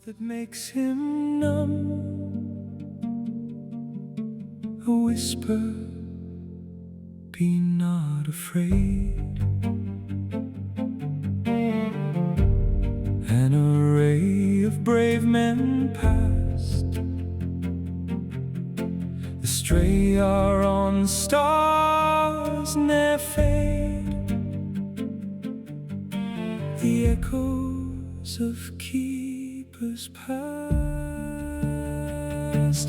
that makes him numb, a whisper, be not afraid, an array of brave men past, the stray are on stars ne'er fade, the echoes of keepers past,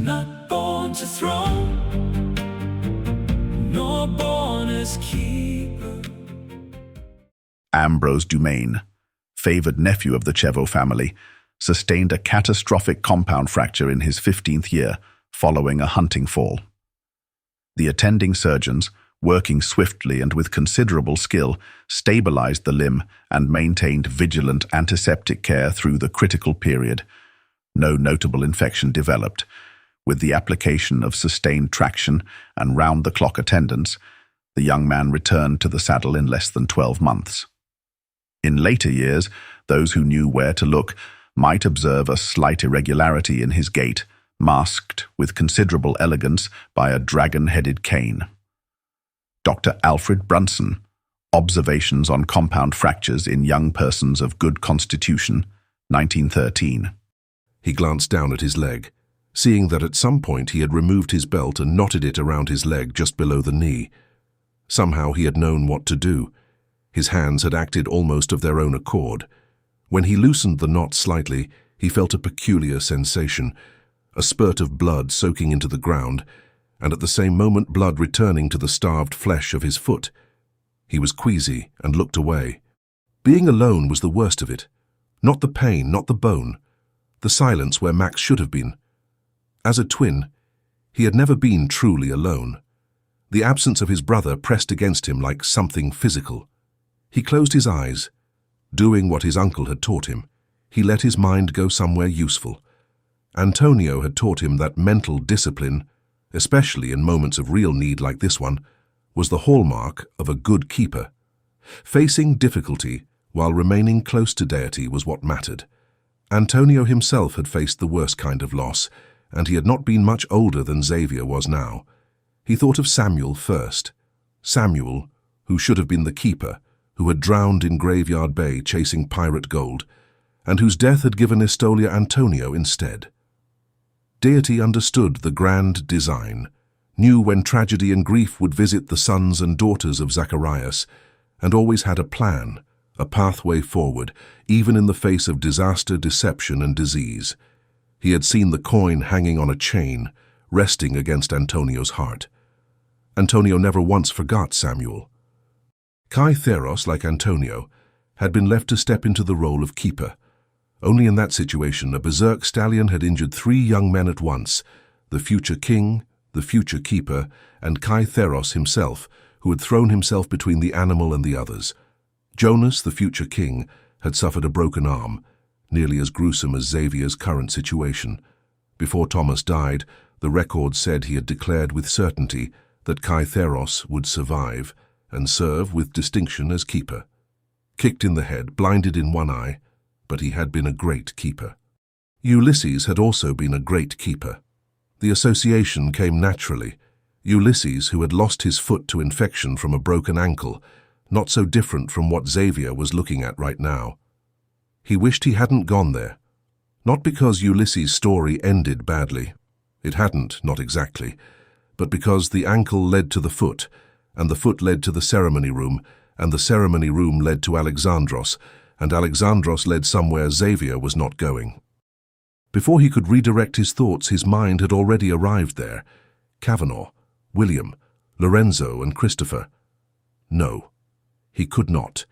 not born to throne, nor born as keeper. Ambrose Dumaine, favored nephew of the Chevo family, sustained a catastrophic compound fracture in his 15th year following a hunting fall. The attending surgeons, working swiftly and with considerable skill, stabilized the limb and maintained vigilant antiseptic care through the critical period. No notable infection developed. With the application of sustained traction and round-the-clock attendance, the young man returned to the saddle in less than 12 months. In later years, those who knew where to look might observe a slight irregularity in his gait, masked with considerable elegance by a dragon-headed cane. Dr. Alfred Brunson, Observations on Compound Fractures in Young Persons of Good Constitution, 1913. He glanced down at his leg, seeing that at some point he had removed his belt and knotted it around his leg just below the knee. Somehow he had known what to do. His hands had acted almost of their own accord. When he loosened the knot slightly, he felt a peculiar sensation, a spurt of blood soaking into the ground, and at the same moment blood returning to the starved flesh of his foot. He was queasy and looked away. Being alone was the worst of it. Not the pain, not the bone. The silence where Max should have been. As a twin, he had never been truly alone. The absence of his brother pressed against him like something physical. He closed his eyes. Doing what his uncle had taught him, he let his mind go somewhere useful. Antonio had taught him that mental discipline, especially in moments of real need like this one, was the hallmark of a good keeper. Facing difficulty while remaining close to deity was what mattered. Antonio himself had faced the worst kind of loss, and he had not been much older than Xavier was now. He thought of Samuel first. Samuel, who should have been the keeper, who had drowned in Graveyard Bay chasing pirate gold, and whose death had given Estolia Antonio instead. Deity understood the grand design, knew when tragedy and grief would visit the sons and daughters of Zacharias, and always had a plan, a pathway forward, even in the face of disaster, deception, and disease. He had seen the coin hanging on a chain, resting against Antonio's heart. Antonio never once forgot Samuel. Kai Theros, like Antonio, had been left to step into the role of keeper. Only in that situation, a berserk stallion had injured 3 young men at once, the future king, the future keeper, and Kai Theros himself, who had thrown himself between the animal and the others. Jonas, the future king, had suffered a broken arm, nearly as gruesome as Xavier's current situation. Before Thomas died, the record said he had declared with certainty that Kai Theros would survive and serve with distinction as keeper. Kicked in the head, blinded in one eye, but he had been a great keeper. Ulysses had also been a great keeper. The association came naturally. Ulysses, who had lost his foot to infection from a broken ankle, not so different from what Xavier was looking at right now. He wished he hadn't gone there. Not because Ulysses' story ended badly. It hadn't, not exactly. But because the ankle led to the foot, and the foot led to the ceremony room, and the ceremony room led to Alexandros, and Alexandros led somewhere Xavier was not going. Before he could redirect his thoughts, his mind had already arrived there. Kavanaugh, William, Lorenzo, and Christopher. No, he could not.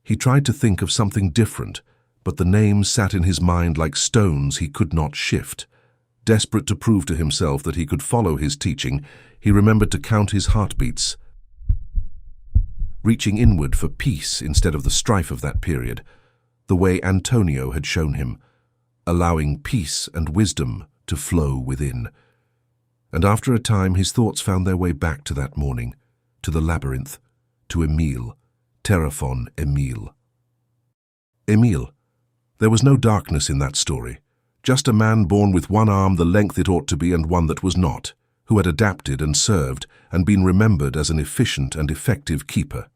He tried to think of something different, but the names sat in his mind like stones he could not shift. Desperate to prove to himself that he could follow his teaching, he remembered to count his heartbeats. Reaching inward for peace instead of the strife of that period, the way Antonio had shown him, allowing peace and wisdom to flow within. And after a time his thoughts found their way back to that morning, to the labyrinth, to Emile, Terraphon Emile. Emile, There was no darkness in that story, just a man born with one arm the length it ought to be and one that was not, who had adapted and served and been remembered as an efficient and effective keeper.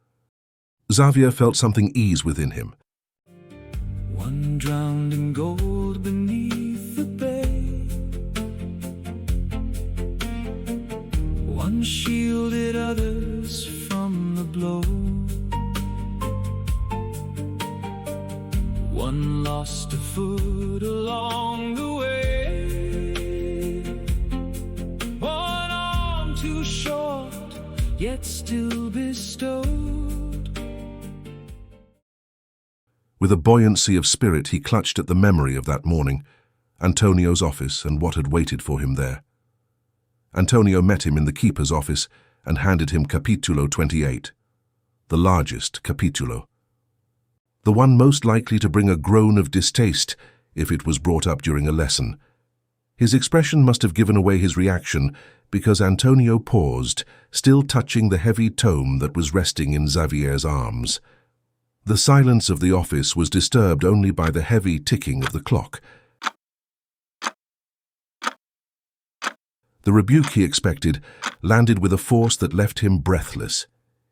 Xavier felt something ease within him. One drowned in gold beneath the bay, one shielded others from the blow, one lost a foot along the way, one arm too short, yet still bestowed. With a buoyancy of spirit, he clutched at the memory of that morning, Antonio's office and what had waited for him there. Antonio met him in the keeper's office and handed him Capitulo 28, the largest capitulo. The one most likely to bring a groan of distaste if it was brought up during a lesson. His expression must have given away his reaction because Antonio paused, still touching the heavy tome that was resting in Xavier's arms. The silence of the office was disturbed only by the heavy ticking of the clock. The rebuke he expected landed with a force that left him breathless.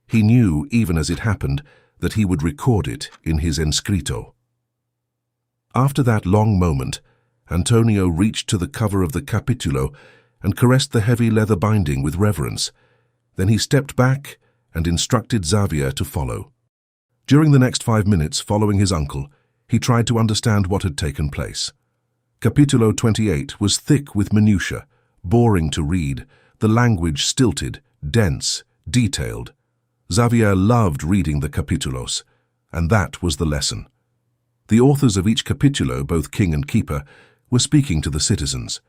He knew, even as it happened, that he would record it in his inscrito. After that long moment, Antonio reached to the cover of the capitulo and caressed the heavy leather binding with reverence. Then he stepped back and instructed Xavier to follow. During the next 5 minutes following his uncle, he tried to understand what had taken place. Capitulo 28 was thick with minutiae, boring to read, the language stilted, dense, detailed. Xavier loved reading the capitulos, and that was the lesson. The authors of each capitulo, both king and keeper, were speaking to the citizens.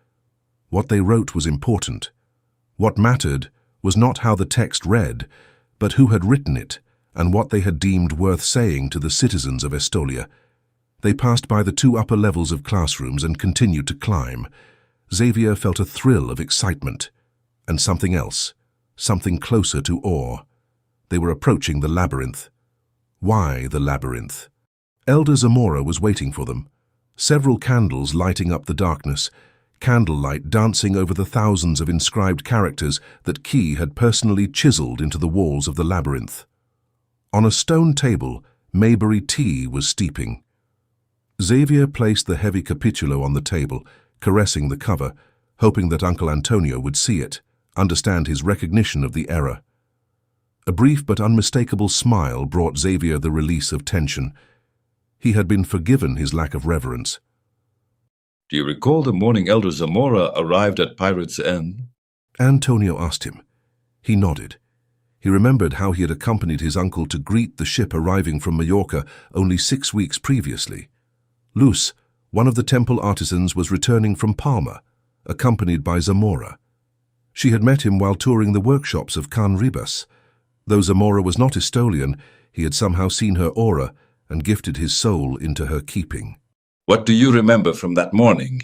What they wrote was important. What mattered was not how the text read, but who had written it, and what they had deemed worth saying to the citizens of Estolia. They passed by the 2 upper levels of classrooms and continued to climb. Xavier felt a thrill of excitement, and something else, something closer to awe. They were approaching the labyrinth. Why the labyrinth? Elder Zamora was waiting for them, several candles lighting up the darkness, candlelight dancing over the thousands of inscribed characters that Key had personally chiseled into the walls of the labyrinth. On a stone table, Mayberry tea was steeping. Xavier placed the heavy capitulo on the table, caressing the cover, hoping that Uncle Antonio would see it, understand his recognition of the error. A brief but unmistakable smile brought Xavier the release of tension. He had been forgiven his lack of reverence. Do you recall the morning Elder Zamora arrived at Pirate's End? Antonio asked him. He nodded. He remembered how he had accompanied his uncle to greet the ship arriving from Majorca only 6 weeks previously. Luz, one of the temple artisans, was returning from Palma, accompanied by Zamora. She had met him while touring the workshops of Can Ribas. Though Zamora was not Estolian, he had somehow seen her aura and gifted his soul into her keeping. What do you remember from that morning?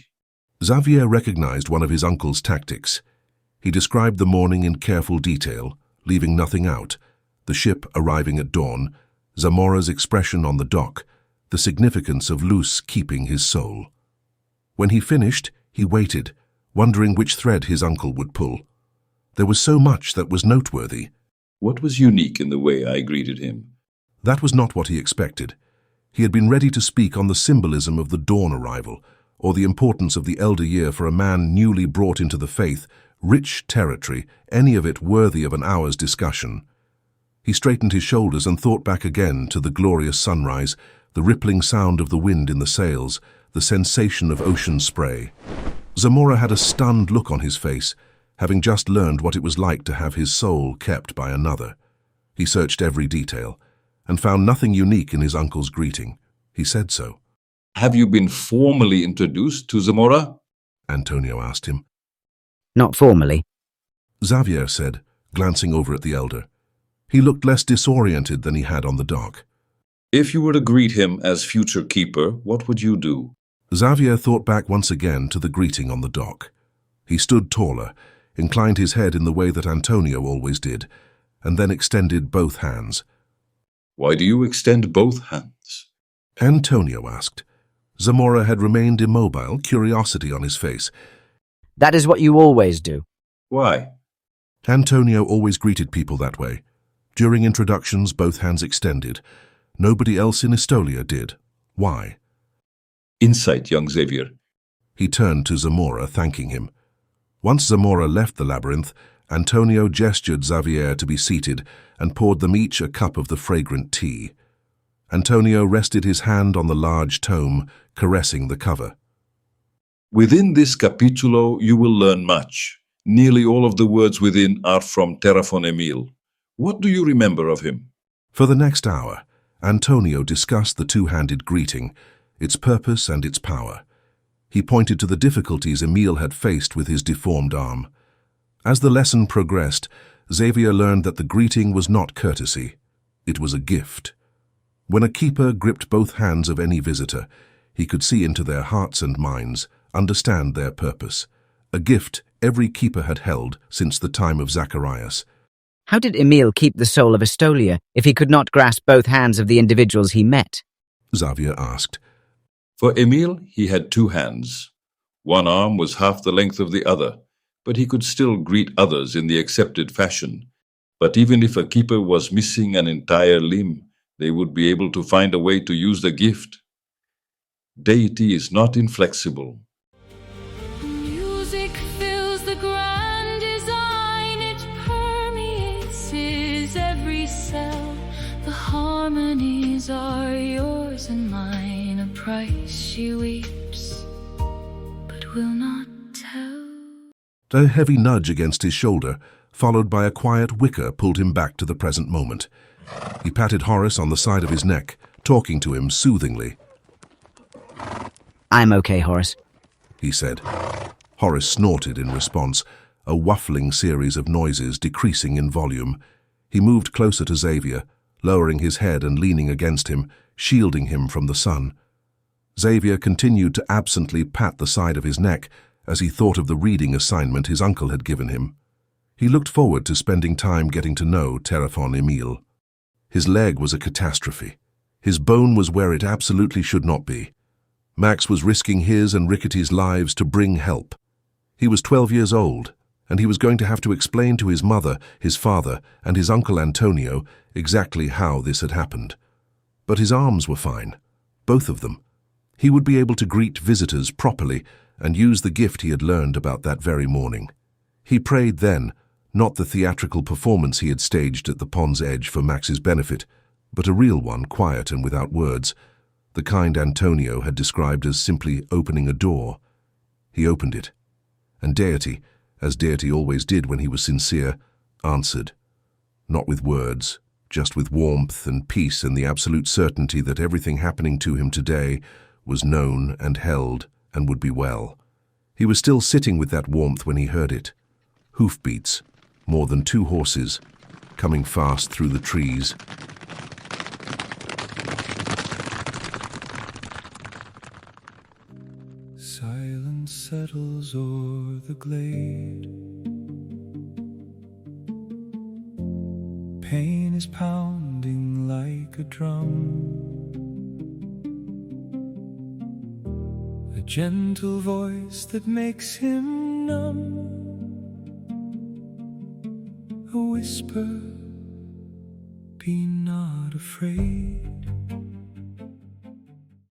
Xavier recognized one of his uncle's tactics. He described the morning in careful detail, leaving nothing out: the ship arriving at dawn, Zamora's expression on the dock, the significance of Luz keeping his soul. When he finished, he waited, wondering which thread his uncle would pull. There was so much that was noteworthy. What was unique in the way I greeted him? That was not what he expected. He had been ready to speak on the symbolism of the dawn arrival, or the importance of the elder year for a man newly brought into the faith, rich territory, any of it worthy of an hour's discussion. He straightened his shoulders and thought back again to the glorious sunrise, the rippling sound of the wind in the sails, the sensation of ocean spray. Zamora had a stunned look on his face, having just learned what it was like to have his soul kept by another. He searched every detail, and found nothing unique in his uncle's greeting. He said so. Have you been formally introduced to Zamora? Antonio asked him. Not formally. Xavier said, glancing over at the elder. He looked less disoriented than he had on the dock. If you were to greet him as future keeper, what would you do? Xavier thought back once again to the greeting on the dock. He stood taller, inclined his head in the way that Antonio always did, and then extended both hands. Why do you extend both hands? Antonio asked. Zamora had remained immobile, curiosity on his face. That is what you always do. Why? Antonio always greeted people that way. During introductions, both hands extended. Nobody else in Estolia did. Why? Insight, young Xavier. He turned to Zamora, thanking him. Once Zamora left the labyrinth, Antonio gestured Xavier to be seated and poured them each a cup of the fragrant tea. Antonio rested his hand on the large tome, caressing the cover. Within this capítulo, you will learn much. Nearly all of the words within are from Terrafon Emil. What do you remember of him? For the next hour, Antonio discussed the two-handed greeting, its purpose and its power. He pointed to the difficulties Emil had faced with his deformed arm. As the lesson progressed, Xavier learned that the greeting was not courtesy. It was a gift. When a keeper gripped both hands of any visitor, he could see into their hearts and minds, understand their purpose. A gift every keeper had held since the time of Zacharias. How did Emil keep the soul of Estolia if he could not grasp both hands of the individuals he met? Xavier asked. For Emil, he had two hands. One arm was half the length of the other, but he could still greet others in the accepted fashion. But even if a keeper was missing an entire limb, they would be able to find a way to use the gift. Deity is not inflexible. Music fills the grand design, it permeates his every cell. The harmonies are yours and mine, a price she weeps, but will not tell. A heavy nudge against his shoulder, followed by a quiet whicker, pulled him back to the present moment. He patted Horace on the side of his neck, talking to him soothingly. I'm okay, Horace. He said. Horace snorted in response, a waffling series of noises decreasing in volume. He moved closer to Xavier, lowering his head and leaning against him, shielding him from the sun. Xavier continued to absently pat the side of his neck as he thought of the reading assignment his uncle had given him. He looked forward to spending time getting to know Terrafon Emil. His leg was a catastrophe. His bone was where it absolutely should not be. Max was risking his and Rickety's lives to bring help. He was 12 years old, and he was going to have to explain to his mother, his father, and his uncle Antonio exactly how this had happened. But his arms were fine, both of them. He would be able to greet visitors properly and use the gift he had learned about that very morning. He prayed then, not the theatrical performance he had staged at the pond's edge for Max's benefit, but a real one, quiet and without words, the kind Antonio had described as simply opening a door. He opened it, and Deity, as Deity always did when he was sincere, answered, not with words, just with warmth and peace and the absolute certainty that everything happening to him today was known and held and would be well. He was still sitting with that warmth when he heard it. Hoofbeats, more than 2 horses, coming fast through the trees. Silence settles o'er the glade. Pain is pounding like a drum. A gentle voice that makes him numb. A whisper, be not afraid.